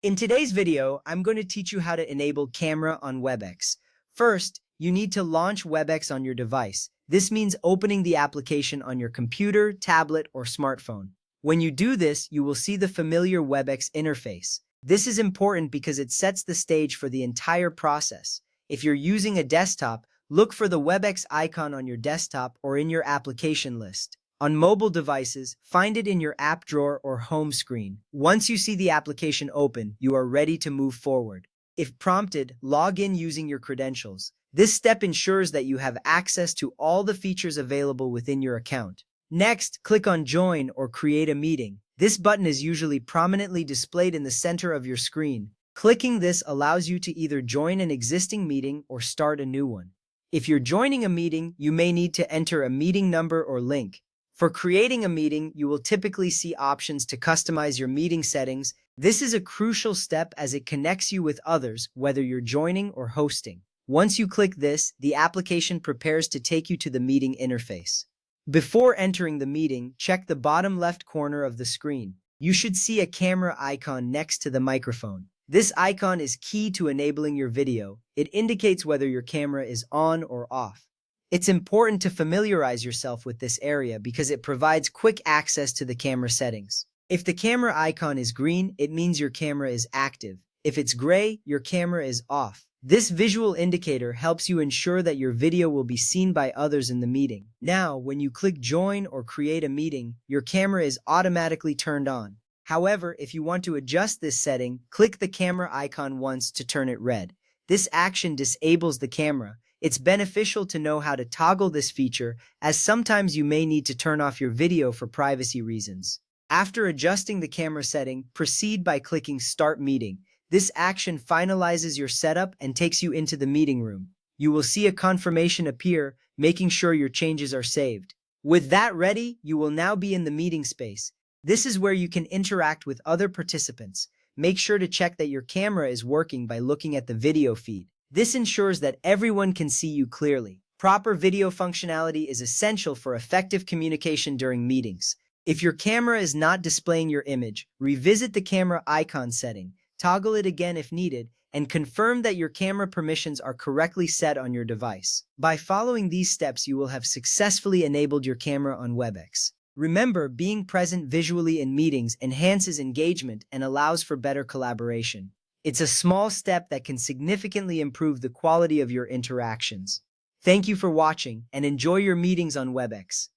In today's video, I'm going to teach you how to enable camera on WebEx. First, you need to launch WebEx on your device. This means opening the application on your computer, tablet, or smartphone. When you do this, you will see the familiar WebEx interface. This is important because it sets the stage for the entire process. If you're using a desktop, look for the WebEx icon on your desktop or in your application list. On mobile devices, find it in your app drawer or home screen. Once you see the application open, you are ready to move forward. If prompted, log in using your credentials. This step ensures that you have access to all the features available within your account. Next, click on Join or Create a Meeting. This button is usually prominently displayed in the center of your screen. Clicking this allows you to either join an existing meeting or start a new one. If you're joining a meeting, you may need to enter a meeting number or link. For creating a meeting, you will typically see options to customize your meeting settings. This is a crucial step as it connects you with others, whether you're joining or hosting. Once you click this, the application prepares to take you to the meeting interface. Before entering the meeting, check the bottom left corner of the screen. You should see a camera icon next to the microphone. This icon is key to enabling your video. It indicates whether your camera is on or off. It's important to familiarize yourself with this area because it provides quick access to the camera settings. If the camera icon is green, it means your camera is active. If it's gray, your camera is off. This visual indicator helps you ensure that your video will be seen by others in the meeting. Now, when you click Join or Create a Meeting, your camera is automatically turned on. However, if you want to adjust this setting, click the camera icon once to turn it red. This action disables the camera. It's beneficial to know how to toggle this feature, as sometimes you may need to turn off your video for privacy reasons. After adjusting the camera setting, proceed by clicking Start Meeting. This action finalizes your setup and takes you into the meeting room. You will see a confirmation appear, making sure your changes are saved. With that ready, you will now be in the meeting space. This is where you can interact with other participants. Make sure to check that your camera is working by looking at the video feed. This ensures that everyone can see you clearly. Proper video functionality is essential for effective communication during meetings. If your camera is not displaying your image, revisit the camera icon setting, toggle it again if needed, and confirm that your camera permissions are correctly set on your device. By following these steps, you will have successfully enabled your camera on WebEx. Remember, being present visually in meetings enhances engagement and allows for better collaboration. It's a small step that can significantly improve the quality of your interactions. Thank you for watching and enjoy your meetings on WebEx.